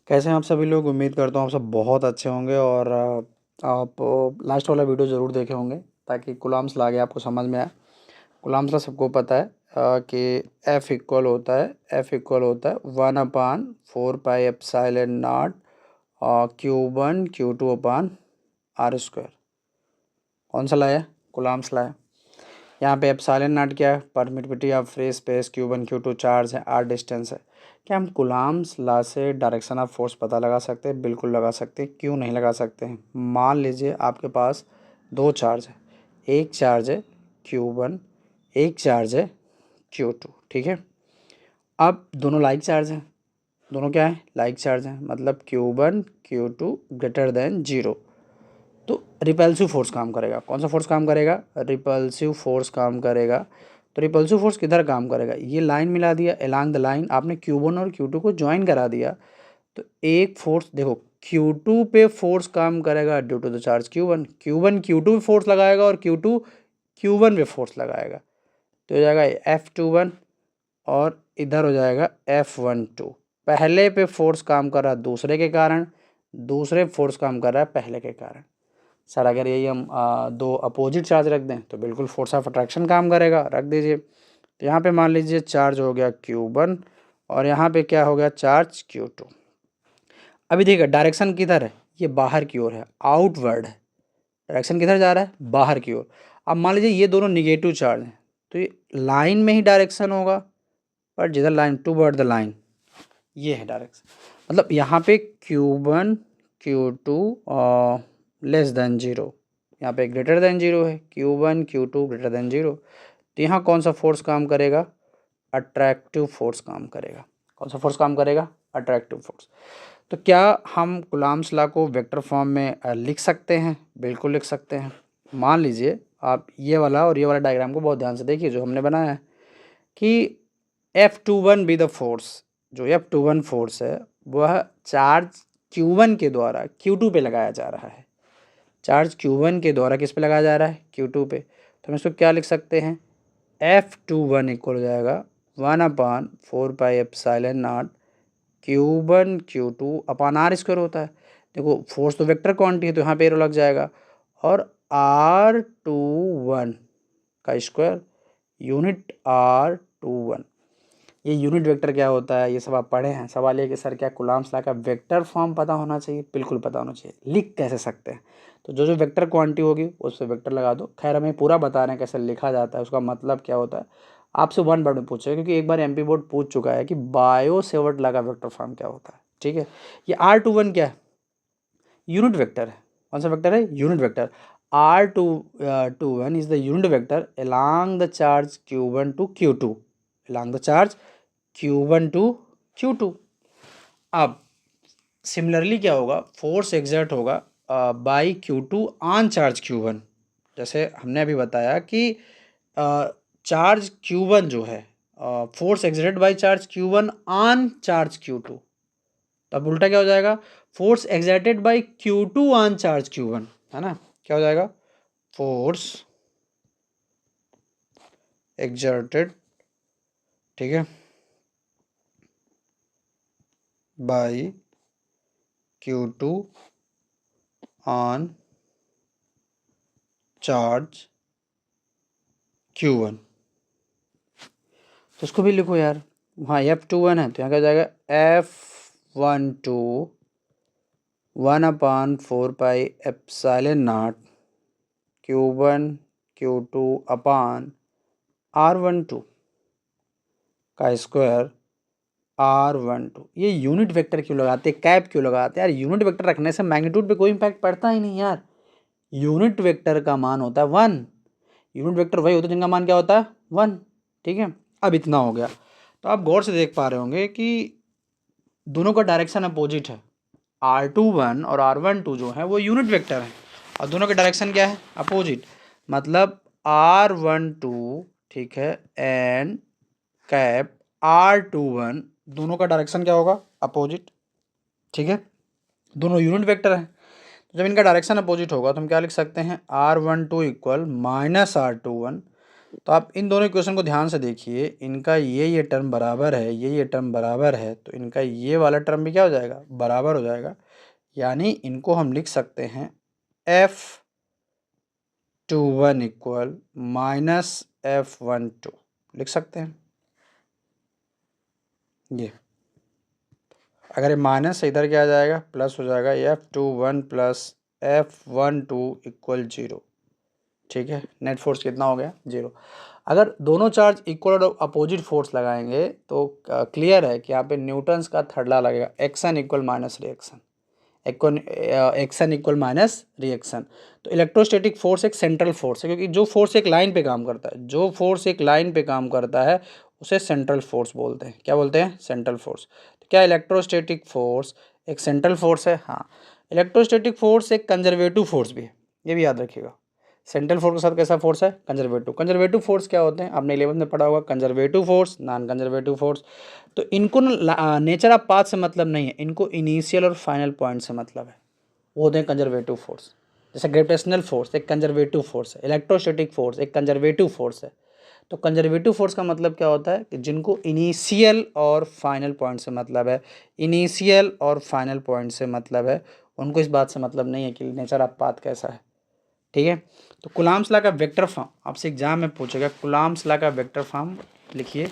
कैसे हैं आप सभी लोग। उम्मीद करता हूँ आप सब बहुत अच्छे होंगे और आप लास्ट वाला वीडियो ज़रूर देखे होंगे ताकि कूलम्ब्स लॉ आगे आपको समझ में आए। कूलम्ब्स लॉ सबको पता है कि F इक्वल होता है 1/4 pi epsilon not Q1 Q2 upon R square. कौन सा लॉ है? कूलम्ब्स लॉ है। यहाँ पे एप्सिलॉन नॉट क्या है? Permittivity of free space. Q1 Q2 charge है, R डिस्टेंस है। क्या हम कूलम्ब्स लॉ से डायरेक्शन ऑफ फोर्स पता लगा सकते हैं? बिल्कुल लगा सकते हैं। क्यों नहीं लगा सकते हैं? मान लीजिए आपके पास दो चार्ज है, एक चार्ज है Q1, एक चार्ज है Q2, ठीक है। अब दोनों लाइक चार्ज हैं, दोनों क्या है? लाइक चार्ज हैं, मतलब Q1 Q2 ग्रेटर देन 0। तो रिपल्सिव फोर्स काम करेगा। कौन सा फोर्स काम करेगा? रिपल्सिव फोर्स काम करेगा। तो रिपल्सिव फोर्स किधर काम करेगा? ये लाइन मिला दिया, अलोंग द लाइन आपने Q1 और Q2 को ज्वाइन करा दिया, तो एक फोर्स देखो Q2 पे फोर्स काम करेगा due to the charge Q1। Q1 Q2 पे फोर्स लगाएगा और Q2 Q1 पे फोर्स लगाएगा, तो हो जाएगा F21 और इधर हो जाएगा F12। पहले पे फोर्स काम कर रहा है दूसरे के कारण, दूसरे फोर्स काम कर रहा है पहले के कारण। सर अगर यही हम दो अपोजिट चार्ज रख दें तो बिल्कुल फोर्स ऑफ अट्रैक्शन काम करेगा। रख दीजिए। तो यहाँ पे मान लीजिए चार्ज हो गया Q1 और यहाँ पे क्या हो गया? Charge Q2। अभी देखिए डायरेक्शन किधर है? ये बाहर की ओर है, आउटवर्ड है। डायरेक्शन किधर जा रहा है? बाहर की ओर। अब मान लीजिए ये दोनों निगेटिव चार्ज हैं, तो ये लाइन में ही डायरेक्शन होगा, पर जिधर लाइन टूवर्ड द लाइन, ये है डायरेक्शन। मतलब यहाँ पे Q1 Q2 लेस देन 0, यहाँ पे ग्रेटर देन 0 है। Q1 Q2 ग्रेटर देन 0, तो यहाँ कौन सा फोर्स काम करेगा? अट्रैक्टिव फोर्स काम करेगा। कौन सा फोर्स काम करेगा? Attractive force. तो क्या हम कूलम्ब्स लॉ को वेक्टर फॉर्म में लिख सकते हैं? बिल्कुल लिख सकते हैं। मान लीजिए आप ये वाला और ये वाला डायग्राम को बहुत ध्यान से देखिए जो हमने बनाया है कि F21 बी द फोर्स। जो F21 फोर्स है वह चार्ज Q1 के द्वारा Q2 पे लगाया जा रहा है। चार्ज Q1 के द्वारा किस पे लगाया जा रहा है? Q2 पे। तो हम इसको क्या लिख सकते हैं? F21 इक्वल हो जाएगा 1/4 pi epsilon not Q1 Q2 upon R square होता है। देखो फोर्स तो वेक्टर क्वांटिटी है, तो यहाँ पे एरो लग जाएगा, और R21 का स्क्वायर यूनिट R21। ये यूनिट वेक्टर क्या होता है ये सब आप पढ़े हैं। सवाल ये कि सर क्या कूलम्ब्स लॉ का वेक्टर फॉर्म पता होना चाहिए? बिल्कुल पता होना चाहिए। लिख कैसे सकते हैं? तो जो जो वेक्टर क्वांटिटी होगी उस पर वेक्टर लगा दो। खैर हमें पूरा बता रहे हैं कैसे लिखा जाता है, उसका मतलब क्या होता है। आपसे वन वर्ड में पूछेगा, क्योंकि एक बार MP बोर्ड पूछ चुका है कि बायो सेवर्ट लॉ का वेक्टर फॉर्म क्या होता है। ठीक है, ये R21 क्या है? यूनिट वेक्टर है। कौन सा वेक्टर है? Unit vector. R21 is the unit vector along the charge Q1 to Q2, along the charge Q1 to Q2। अब सिमिलरली क्या होगा? फोर्स एग्जर्ट होगा by Q2 on charge Q1। जैसे हमने अभी बताया कि चार्ज Q1 जो है, force exerted by charge Q1 on charge Q2। तब उल्टा क्या हो जाएगा? Force exerted by Q2 on charge Q1, है ना? क्या हो जाएगा? फोर्स एग्जर्टेड, ठीक है, by Q2 on charge Q1। तो उसको भी लिखो यार। हाँ F21 है, तो यहाँ क्या हो जाएगा? F12 1/4 pi epsilon not Q1 Q2 upon R12 का स्क्वायर R12। ये यूनिट वेक्टर क्यों लगाते हैं? कैप क्यों लगाते हैं यार? यूनिट वेक्टर रखने से मैग्नीट्यूड पे कोई इम्पैक्ट पड़ता ही नहीं यार। यूनिट वेक्टर का मान होता है 1। यूनिट वेक्टर वही होता है जिनका मान क्या होता है? 1। ठीक है, अब इतना हो गया। तो आप गौर से देख पा रहे होंगे कि दोनों का डायरेक्शन अपोजिट है। R21 और R12 जो है वो यूनिट वेक्टर है, और दोनों का डायरेक्शन क्या है? अपोजिट। मतलब R12, ठीक है, एंड कैप R21 दोनों का डायरेक्शन क्या होगा? अपोजिट। ठीक है, दोनों यूनिट वेक्टर हैं, तो जब इनका डायरेक्शन अपोजिट होगा तो हम क्या लिख सकते हैं? R12 इक्वल -R21 तो आप इन दोनों इक्वेशन को ध्यान से देखिए, इनका ये टर्म बराबर है, ये टर्म बराबर है, तो इनका ये वाला टर्म भी क्या हो जाएगा, बराबर हो जाएगा। यानी इनको हम लिख सकते हैं F21 इक्वल माइनस F12 लिख सकते हैं। ये अगर ये माइनस है इधर क्या आ जाएगा, प्लस हो जाएगा, F21 प्लस F12 इक्वल 0। ठीक है, नेट फोर्स कितना हो गया, 0। अगर दोनों चार्ज इक्वल और अपोजिट फोर्स लगाएंगे तो क्लियर है कि यहाँ पे न्यूटन्स का थर्ड लॉ लगेगा, action equal minus reaction, action equal minus reaction. तो इलेक्ट्रोस्टैटिक फोर्स एक सेंट्रल फोर्स है, क्योंकि जो फोर्स एक लाइन पे काम करता है, जो फोर्स एक लाइन पे काम करता है उसे सेंट्रल फोर्स बोलते हैं। क्या बोलते हैं, सेंट्रल फोर्स। तो क्या इलेक्ट्रोस्टैटिक फोर्स एक सेंट्रल फोर्स है? हाँ। इलेक्ट्रोस्टैटिक फोर्स एक कंजर्वेटिव फोर्स भी है, ये भी याद रखिएगा। सेंट्रल फोर्स के साथ कैसा फोर्स है, कंजर्वेटिव। कंजर्वेटिव फोर्स क्या होते हैं, आपने 11th में पढ़ा होगा, conservative force, non conservative force. तो इनको ना नेचर ऑफ पाथ से मतलब नहीं है, इनको इनिशियल और फाइनल पॉइंट से मतलब है, वो होते हैं कंजर्वेटिव फोर्स। जैसे ग्रेविटेशनल फोर्स एक कंजर्वेटिव फोर्स है, इलेक्ट्रोस्टैटिक फोर्स एक कंजर्वेटिव फोर्स है। तो कंजर्वेटिव फोर्स का मतलब क्या होता है कि जिनको इनिशियल और फाइनल पॉइंट से मतलब है, इनिशियल और फाइनल पॉइंट से मतलब है, उनको इस बात से मतलब नहीं है कि नेचर ऑफ पाथ कैसा है। ठीक है। तो कुलाम्स लॉ का वेक्टर फॉर्म आपसे एग्जाम में पूछेगा, कुलाम्स लॉ का वेक्टर फॉर्म लिखिए,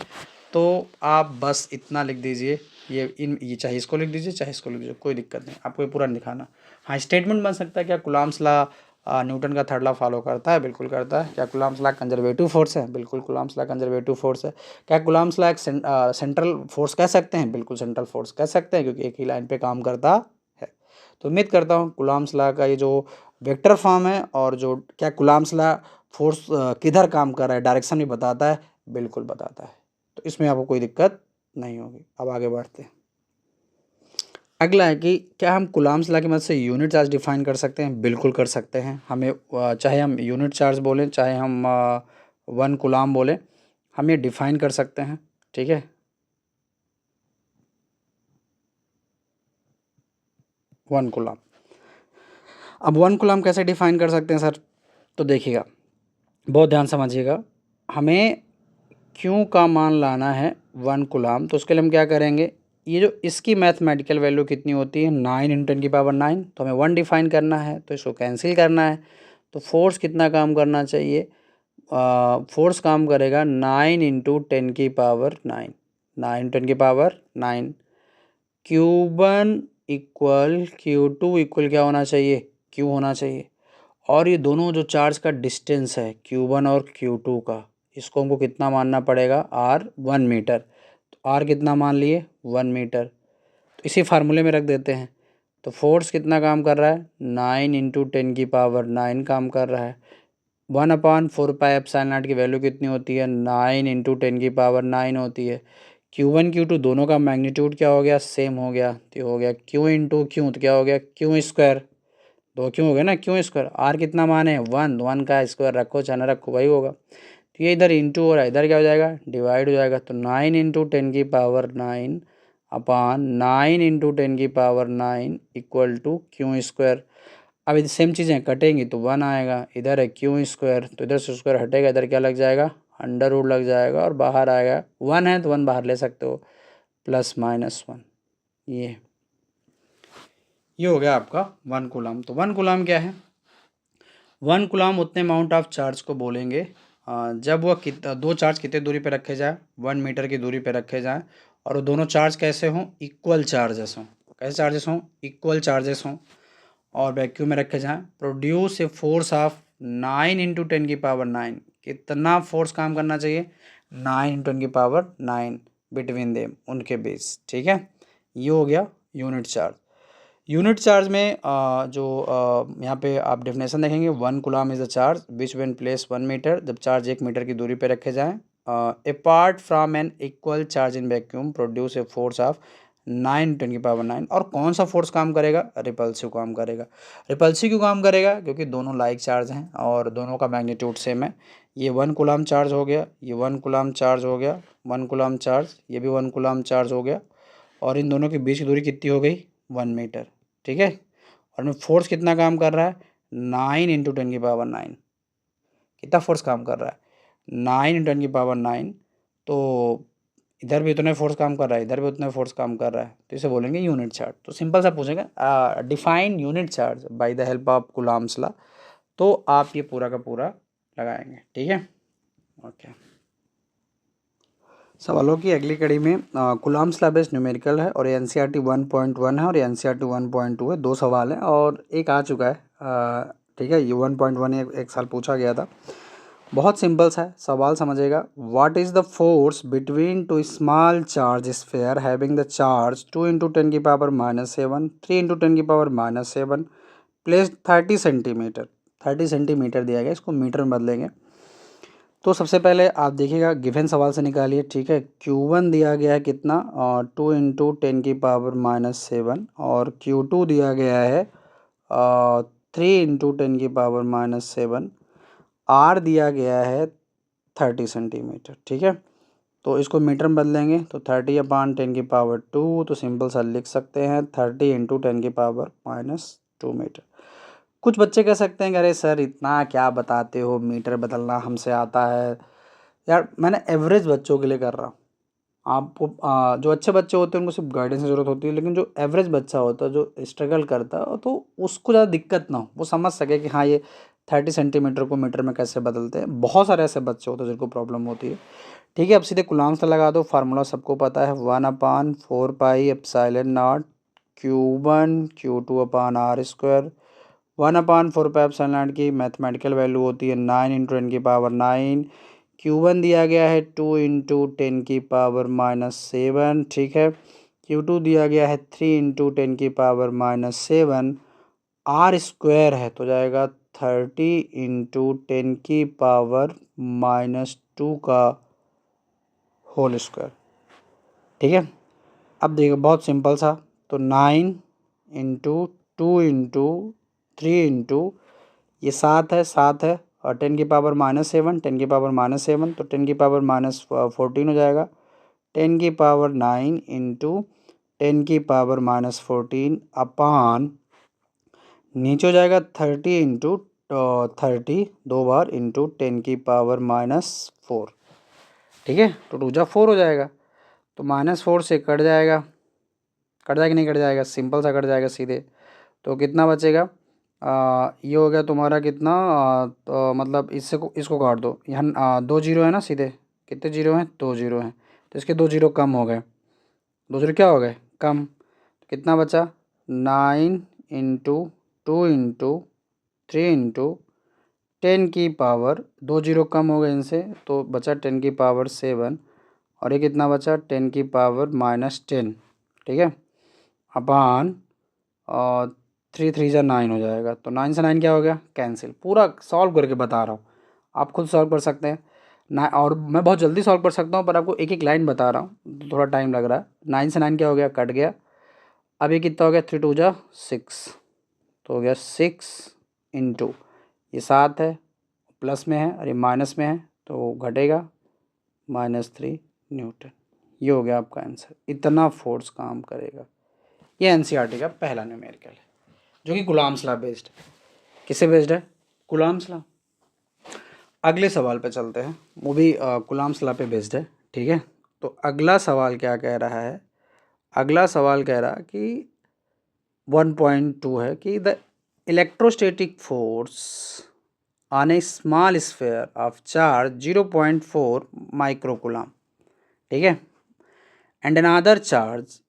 तो आप बस इतना लिख दीजिए, ये चाहे इसको लिख दीजिए चाहे इसको लिख दीजिए, कोई दिक्कत नहीं, आपको ये पूरा नहीं लिखाना। हाँ, स्टेटमेंट बन सकता है, क्या कुलाम्स लॉ न्यूटन का थर्ड लॉ फॉलो करता है? बिल्कुल करता है। क्या कुलाम्स लॉ कंजर्वेटिव फोर्स है? बिल्कुल कुलाम्स लॉ कंजर्वेटिव फोर्स है। क्या कुलाम्स लॉ एक सेंट्रल फोर्स कह सकते हैं? बिल्कुल सेंट्रल फोर्स कह सकते हैं, क्योंकि एक ही लाइन पे काम करता है। तो उम्मीद करता हूँ कुलाम्स लॉ का ये जो वेक्टर फॉर्म है, और जो क्या कुलाम्स लॉ फोर्स किधर काम कर रहा है, डायरेक्शन भी बताता है, बिल्कुल बताता है। तो इसमें आपको कोई दिक्कत नहीं होगी। अब आगे बढ़ते हैं। अगला है कि क्या हम कुलाम्स लॉ की मदद से यूनिट चार्ज डिफाइन कर सकते हैं? बिल्कुल कर सकते हैं। हमें चाहे हम यूनिट चार्ज बोलें, चाहे हम 1 कुलाम बोलें, हम ये डिफाइन कर सकते हैं। ठीक है, 1 कुलाम। अब 1 कुलाम कैसे डिफाइन कर सकते हैं सर? तो देखिएगा, बहुत ध्यान समझिएगा। हमें क्यू का मान लाना है 1 कुलाम, तो उसके लिए हम क्या करेंगे, ये जो इसकी मैथमेटिकल वैल्यू कितनी होती है, 9 × 10⁹, तो हमें 1 डिफाइन करना है, तो इसको कैंसिल करना है। तो फोर्स कितना काम करना चाहिए, फोर्स काम करेगा 9 × 10⁹, 9 × 10⁹। Q1 इक्वल Q2 इक्वल क्या होना चाहिए, Q होना चाहिए। और ये दोनों जो चार्ज का डिस्टेंस है Q1 और Q2 का, इसको हमको कितना मानना पड़ेगा, R 1 मीटर। तो R कितना मान लिए, 1 मीटर। तो इसी फार्मूले में रख देते हैं। तो फोर्स कितना काम कर रहा है, 9 × 10⁹ काम कर रहा है। 1/4πε0 की वैल्यू कितनी होती है, 9 × 10⁹ होती है। Q1 Q2 दोनों का मैग्नीट्यूड क्या हो गया, सेम हो गया, तो हो गया Q × Q, तो क्या हो गया, Q स्क्वायर। दो क्यों हो गया ना, Q स्क्वायर। R कितना मान है, 1, 1 का स्क्वायर रखो चाहे ना रखो, वही होगा। तो ये इधर इंटू हो रहा है, इधर क्या हो जाएगा, डिवाइड हो जाएगा। तो 9 × 10⁹ अपान 9 × 10⁹ इक्वल टू Q स्क्वायर। अब ये सेम चीज़ें कटेंगी तो 1 आएगा, इधर है Q स्क्वायर, तो इधर से स्क्वायर हटेगा, इधर क्या लग जाएगा, अंडर रूट लग जाएगा, और बाहर आएगा 1 है तो 1 बाहर ले सकते हो, +-1। ये हो गया आपका 1 कूलम। तो 1 कूलम क्या है, 1 कूलम उतने अमाउंट ऑफ चार्ज को बोलेंगे जब वह दो चार्ज कितने दूरी पे रखे जाए, 1 मीटर की दूरी पे रखे जाएं, और वो दोनों चार्ज कैसे हों, इक्वल चार्जेस हों। कैसे चार्जेस हों, इक्वल चार्जेस हों, और वैक्यूम में रखे जाएं। Produce a force of 9 × 10⁹। कितना फोर्स काम करना चाहिए, 9 × 10⁹ बिटवीन देम, उनके बीच। ठीक है, ये हो गया यूनिट चार्ज। यूनिट चार्ज में जो यहाँ पे आप डेफिनेशन देखेंगे, 1 coulomb is the charge which when place 1 metre, जब चार्ज 1 मीटर की दूरी पे रखे जाएं, apart from an equal charge in vacuum produce a force of 9 × 10⁹। और कौन सा फोर्स काम करेगा, रिपल्सिव काम करेगा। रिपल्सिव क्यों काम करेगा, क्योंकि दोनों लाइक चार्ज हैं और दोनों का मैग्नीट्यूड सेम है। ये 1 कूलम चार्ज हो गया, ये 1 कूलम चार्ज हो गया, 1 कूलम चार्ज, ये भी 1 कूलम चार्ज हो गया, और इन दोनों के बीच की दूरी कितनी हो गई, 1 मीटर। ठीक है, और में फोर्स कितना काम कर रहा है, 9 × 10⁹। कितना फोर्स काम कर रहा है, 9 × 10⁹, तो इधर भी उतने फोर्स काम कर रहा है, इधर भी उतने फोर्स काम कर रहा है, तो इसे बोलेंगे यूनिट चार्ज। तो सिंपल सा पूछेंगे define unit charge by the help of Coulomb's law, तो आप ये पूरा का पूरा लगाएंगे। ठीक है, ओके। सवालों की अगली कड़ी में कूलम्ब्स लॉ बेस्ड न्यूमेरिकल है और एनसीईआरटी 1.1 है और एनसीईआरटी 1.2 है। 2 सवाल है और एक आ चुका है। ठीक है, ये 1.1 एक साल पूछा गया था। बहुत सिंपल सा है, सवाल समझेगा। What is the force between two small charge sphere having the charge 2 × 10⁻⁷, 3 × 10⁻⁷, placed 30 centimetre. 30 centimetre दिया गया, इसको मीटर में बदलेंगे। तो सबसे पहले आप देखिएगा, गिवन सवाल से निकालिए। ठीक है, Q1 दिया गया है कितना, 2 × 10⁻⁷, और Q2 दिया गया है 3 × 10⁻⁷, R दिया गया है 30 सेंटीमीटर। ठीक है, तो इसको मीटर में बदलेंगे तो 30/10⁻², तो सिंपल सा लिख सकते हैं 30 × 10⁻² मीटर। कुछ बच्चे कह सकते हैं कि अरे सर इतना क्या बताते हो, मीटर बदलना हमसे आता है। यार मैंने एवरेज बच्चों के लिए कर रहा हूँ। आपको जो अच्छे बच्चे होते हैं उनको सिर्फ गाइडेंस की ज़रूरत होती है, लेकिन जो एवरेज बच्चा होता है, जो स्ट्रगल करता है, तो उसको ज़्यादा दिक्कत ना हो, वो समझ सके कि हाँ ये 30 सेंटीमीटर को मीटर में कैसे बदलते हैं। बहुत सारे ऐसे बच्चे होते हैं जिनको प्रॉब्लम होती है। ठीक है, अब सीधे कूलम्ब्स लॉ लगा दो। फार्मूला सबको पता है, 1/4πε0 Q1 Q2/r²। 1/4πε0 की मैथमेटिकल वैल्यू होती है 9 × 10⁹। Q1 दिया गया है 2 × 10⁻⁷। ठीक है, Q2 दिया गया है 3 × 10⁻⁷। R² है तो जाएगा 30 × 10⁻² का होल स्क्वायर। ठीक है, अब देखो बहुत सिंपल सा, तो 9 × 2 × 3 × ये 7 है, 7 है, और 10⁻⁷, 10⁻⁷, तो 10⁻14 हो जाएगा। 10⁻9 × 10⁻14 अपान नीचे हो जाएगा 30 × 30, 2 बार × 10⁻⁴। ठीक है, तो 2 × 4 हो जाएगा, तो -4 से कट जाएगा। कट जाएगा नहीं कट जाएगा, सिंपल सा कट जाएगा सीधे। तो कितना बचेगा, ये हो गया तुम्हारा कितना, तो मतलब इसको काट दो। यहाँ 2 जीरो है ना, सीधे कितने जीरो हैं, 2 जीरो हैं, तो इसके 2 जीरो कम हो गए। 2 जीरो क्या हो गए, कम। तो कितना बचा, 9 × 2 × 3 × 10⁻, 2 जीरो कम हो गए इनसे, तो बचा 10⁻7, और ये कितना बचा 10⁻−10। ठीक है, अपान 3 3 जा 9 हो जाएगा, तो 9 से 9 क्या हो गया, कैंसिल। पूरा सॉल्व करके बता रहा हूँ, आप खुद सॉल्व कर सकते हैं ना, और मैं बहुत जल्दी सॉल्व कर सकता हूँ, पर आपको एक एक लाइन बता रहा हूँ, तो थोड़ा टाइम लग रहा है। 9 से 9 क्या हो गया, कट गया। अब ये कितना हो गया, 3 2 जा 6, तो हो गया 6 × ये 7 है, प्लस में है, और ये माइनस में है, तो घटेगा -3 न्यूटन। ये हो गया आपका आंसर, इतना फोर्स काम करेगा। ये एनसीईआरटी का पहला न्यूमेरिकल है, जो कि कूलम्ब्स लॉ बेस्ड है। किससे बेस्ड है, कूलम्ब्स लॉ। अगले सवाल पे चलते हैं, वो भी कूलम्ब्स लॉ पे बेस्ड है। ठीक है, तो अगला सवाल क्या कह रहा है, अगला सवाल कह रहा कि 1.2 है कि the electrostatic force on A small sphere of charge 0.4 microcoulomb. ठीक है, and another charge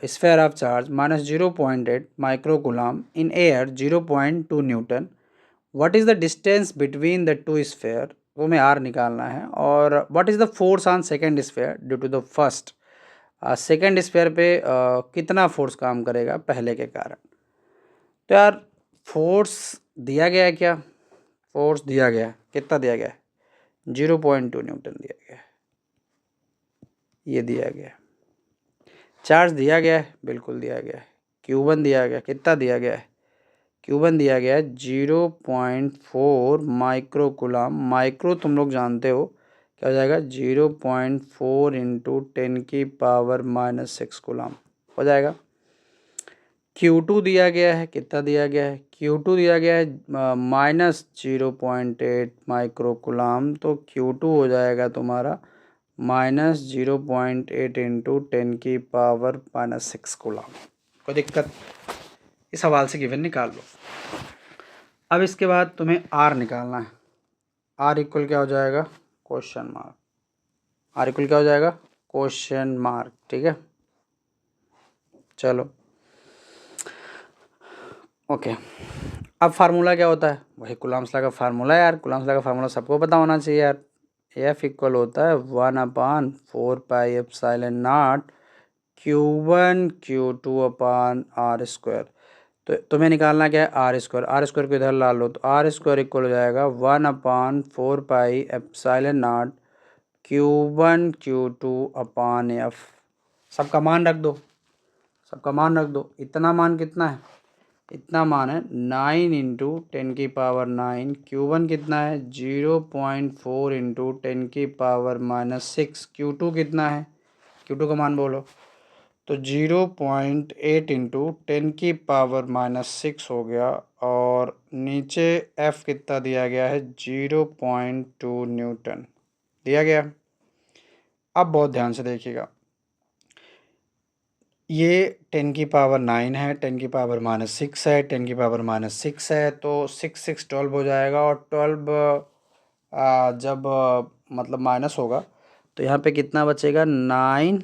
sphere of charge -0.8 microcoulomb in air 0.2 Newton. What is the distance between the two sphere, वो में R निकालना है, और what is the force on second sphere due to the first, second sphere पे कितना force काम करेगा पहले के कारण। तो यार फोर्स दिया गया है, क्या फोर्स दिया गया है, कितना दिया गया है, 0.2 न्यूटन दिया गया है, ये दिया गया है। चार्ज दिया गया है, बिल्कुल दिया गया है। Q1 दिया गया, कितना दिया गया है, Q1 दिया गया है 0.4 माइक्रोकूलम। माइक्रो तुम लोग जानते हो क्या हो जाएगा, 0.4 × 10⁻⁻6 कूलम हो जाएगा। Q2 दिया गया है, कितना दिया गया है, Q2 दिया गया है -0.8 माइक्रो कुलाम, तो Q2 हो जाएगा तुम्हारा -0.8 इंटू 10⁻⁻6 कुलाम। कोई दिक्कत? इस सवाल से गिवन निकाल लो। अब इसके बाद तुम्हें R निकालना है। R इक्वल क्या हो जाएगा, क्वेश्चन मार्क। R इक्वल क्या हो जाएगा, क्वेश्चन मार्क। ठीक है, चलो ओके। अब फार्मूला क्या होता है, वही कुलाम्स लॉ का फार्मूला है यार। कुलाम्स लॉ का फार्मूला सबको पता होना चाहिए यार। F इक्वल होता है 1/4πε0 Q1 Q2 अपान R²। तो तुम्हें निकालना क्या है, R² को इधर ला लो, तो R² इक्वल हो जाएगा 1/4πε0 Q1 Q2 अपान F। सबका मान रख दो, सबका मान रख दो। इतना मान कितना है, इतना मान है 9 इंटू 10⁻⁹। Q1 कितना है 0.4 इंटू 10⁻⁻6। Q2 कितना है, Q2 का मान बोलो, तो 0.8 इंटू 10⁻⁻6 हो गया। और नीचे F कितना दिया गया है, 0.2 न्यूटन दिया गया। अब बहुत ध्यान से देखिएगा, ये 10⁻⁹ है, 10⁻⁻6 है, 10⁻⁻6 है, तो 6 6 12 हो जाएगा। और 12 जब मतलब माइनस होगा तो यहाँ पे कितना बचेगा, 9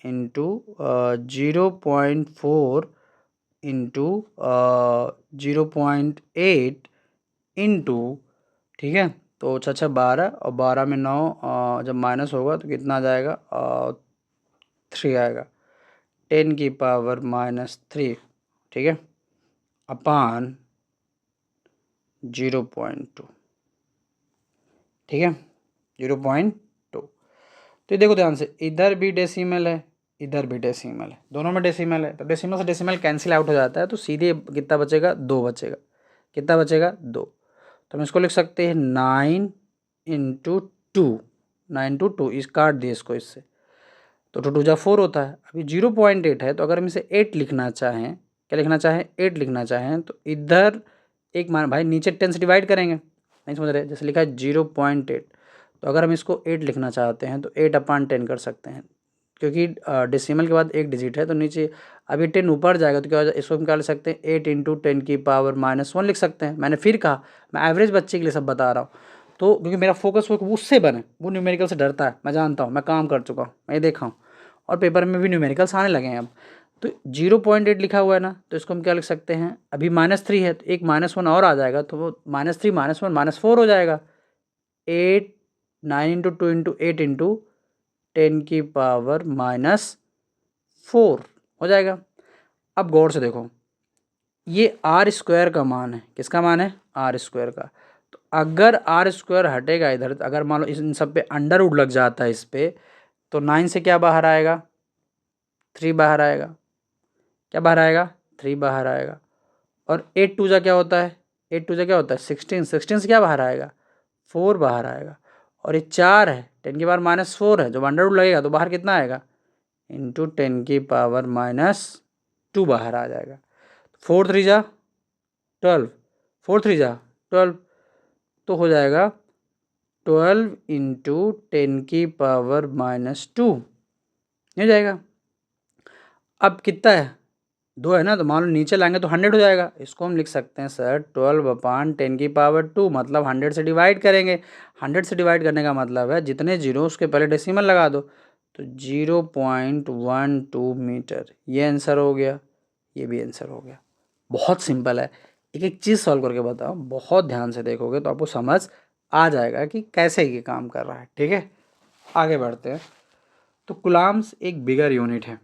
इंटू 0.4 इंटू 0.8 इंटू, ठीक है, तो 6 12, और 12 में 9 जब माइनस होगा तो कितना आ जाएगा, 3 आएगा, 10⁻⁻3। ठीक है, अपान 0.2। ठीक है, 0.2। तो ये देखो ध्यान से, इधर भी डेसिमल है, इधर भी डेसिमल है, दोनों में डेसिमल है, तो डेसिमल से डेसिमल कैंसिल आउट हो जाता है, तो सीधे कितना बचेगा, 2 बचेगा। कितना बचेगा, 2। तो हम इसको लिख सकते हैं 9 इंटू 2, 9 टू 2, इस काट दिए इसको इससे, तो 2 2 जा 4 होता है। अभी 0.8 है, तो अगर हम इसे 8 लिखना चाहें, क्या लिखना चाहें, 8 लिखना चाहें, तो इधर एक मान भाई नीचे 10 से डिवाइड करेंगे, नहीं समझ रहे, जैसे लिखा है 0.8, तो अगर हम इसको 8 लिखना चाहते हैं तो 8/10 कर सकते हैं, क्योंकि डेसिमल के बाद एक डिजिट है, तो नीचे अभी 10 ऊपर जाएगा तो क्या हो जाए, इसको हम क्या लिख सकते हैं, 8 इंटू 10⁻⁻1 लिख सकते हैं। मैंने फिर कहा, मैं एवरेज बच्चे के लिए सब बता रहा हूँ, तो क्योंकि मेरा फोकस वो उससे बने, वो न्यूमेरिकल से डरता है, मैं जानता हूँ, मैं काम कर चुका हूँ, मैं ये देखा हूँ, और पेपर में भी न्यूमेरिकल्स आने लगे हैं अब। तो 0.8 लिखा हुआ है ना, तो इसको हम क्या लिख सकते हैं, अभी -3 है, तो एक -1 और आ जाएगा, तो वो -3 -1 -4 हो जाएगा। 8 9 इंटू 2 इंटू 8 इंटू 10⁻⁻4 हो जाएगा। अब गौर से देखो, ये R² का मान है, किसका मान है, R² का। तो अगर R² हटेगा इधर, अगर मान लो इन सब पे अंडर वुड लग जाता है इस पे, तो 9 से क्या बाहर आएगा, 3 बाहर आएगा। क्या बाहर आएगा, 3 बाहर आएगा। और 8 2 जा क्या होता है, 8 2 जा क्या होता है, 16, 16 से क्या बाहर आएगा, 4 बाहर आएगा। और ये 4 है, 10⁻⁻4 है, जब अंडर रूट लगेगा तो बाहर कितना आएगा, इंटू 10⁻⁻2 बाहर आ जाएगा। 4 3 जा 12, 4 3 जा 12, तो हो जाएगा 12 इंटू 10⁻⁻2 हो जाएगा। अब कितना है, 2 है ना, तो मान लो नीचे लाएंगे तो 100 हो जाएगा। इसको हम लिख सकते हैं सर 12/10⁻2, मतलब 100 से डिवाइड करेंगे। 100 से डिवाइड करने का मतलब है जितने जीरो उसके पहले डेसिमल लगा दो, तो 0.12 मीटर। ये आंसर हो गया, ये भी आंसर हो गया। बहुत सिंपल है, एक एक चीज़ सॉल्व करके बताओ, बहुत ध्यान से देखोगे तो आपको समझ आ जाएगा कि कैसे ये काम कर रहा है। ठीक है, आगे बढ़ते हैं। तो कुलाम्स एक बिगर यूनिट है,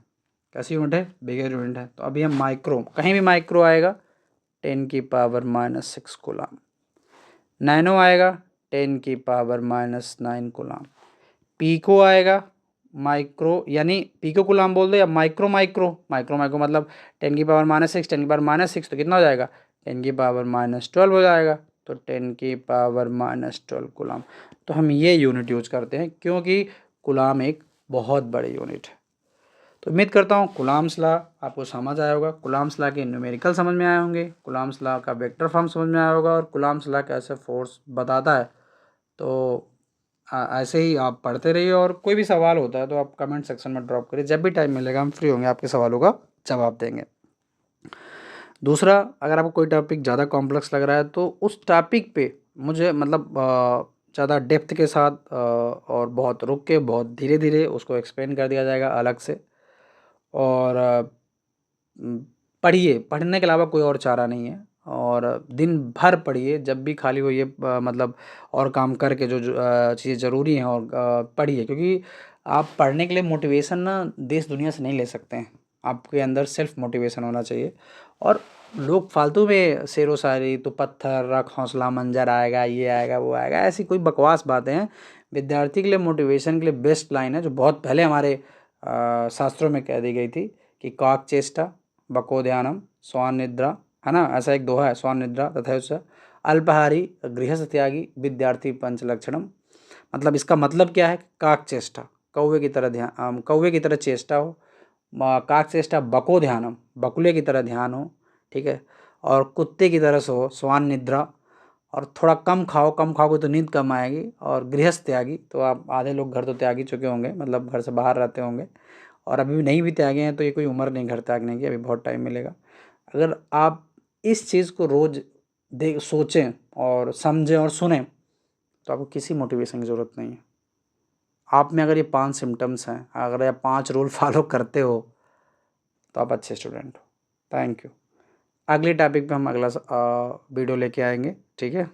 कैसी यूनिट है, बिगर यूनिट है। तो अभी हम माइक्रो, कहीं भी माइक्रो आएगा 10⁻⁻6 कुलाम, नैनो आएगा 10⁻⁻9 कुलाम, पीको आएगा माइक्रो, यानी पीको कुलाम बोल दो या माइक्रो माइक्रो माइक्रो माइक्रो मतलब 10⁻⁻6 10⁻⁻6, तो कितना हो जाएगा, 10⁻⁻12 हो जाएगा, तो 10⁻⁻12 कुलाम। तो हम ये यूनिट यूज करते हैं क्योंकि कुलाम एक बहुत बड़ी यूनिट है। तो उम्मीद करता हूँ कूलम्ब्स लॉ आपको समझ आया होगा, कूलम्ब्स लॉ के न्यूमेरिकल समझ में आए होंगे, कूलम्ब्स लॉ का वेक्टर फॉर्म समझ में आया होगा और कूलम्ब्स लॉ कैसे फोर्स बताता है। तो ऐसे ही आप पढ़ते रहिए और कोई भी सवाल होता है तो आप कमेंट सेक्शन में ड्रॉप करिए, जब भी टाइम मिलेगा हम फ्री होंगे आपके सवालों का जवाब देंगे। दूसरा, अगर आपको कोई टॉपिक ज़्यादा कॉम्प्लेक्स लग रहा है तो उस टॉपिक पे मुझे मतलब ज़्यादा डेप्थ के साथ और बहुत रुक के बहुत धीरे धीरे उसको एक्सप्लेन कर दिया जाएगा अलग से। और पढ़िए, पढ़ने के अलावा कोई और चारा नहीं है और दिन भर पढ़िए, जब भी खाली होइए मतलब और काम करके जो चीज़ें ज़रूरी हैं और पढ़िए, क्योंकि आप पढ़ने के लिए मोटिवेशन ना देश दुनिया से नहीं ले सकते हैं, आपके अंदर सेल्फ मोटिवेशन होना चाहिए। और लोग फालतू में शेरो शायरी तो पत्थर रख हौसला मंजर आएगा, ये आएगा वो आएगा, ऐसी कोई बकवास बातें हैं। विद्यार्थी के लिए मोटिवेशन के लिए बेस्ट लाइन है जो बहुत पहले हमारे शास्त्रों में कह दी गई थी कि काक चेष्टा बको ध्यानम स्वान निद्रा, है ना, ऐसा एक दोहा है, स्वान निद्रा तथा अल्पाहारी गृहस्थ त्यागी विद्यार्थी पंच लक्षणम। मतलब इसका मतलब क्या है, काक चेष्टा कौवे की तरह ध्यान, कौवे की तरह चेष्टा हो, काक चेष्टा बको ध्यानम बकुले की तरह ध्यान हो, ठीक है, और कुत्ते की तरह सो, स्वान निद्रा, और थोड़ा कम खाओ, कम खाओगे तो नींद कम आएगी, और गृहस्थ त्यागी तो आप आधे लोग घर तो त्यागी चुके होंगे, मतलब घर से बाहर रहते होंगे, और अभी भी नहीं भी त्यागे हैं तो ये कोई उम्र नहीं घर त्यागने की, अभी बहुत टाइम मिलेगा। अगर आप इस चीज़ को रोज़ देख सोचें और समझें और सुनें तो आपको किसी मोटिवेशन की ज़रूरत नहीं है। आप में अगर ये 5 सिम्टम्स हैं, अगर ये 5 रूल फॉलो करते हो तो आप अच्छे स्टूडेंट हो। Thank you. अगले टॉपिक पे हम अगला वीडियो लेके आएंगे, ठीक है।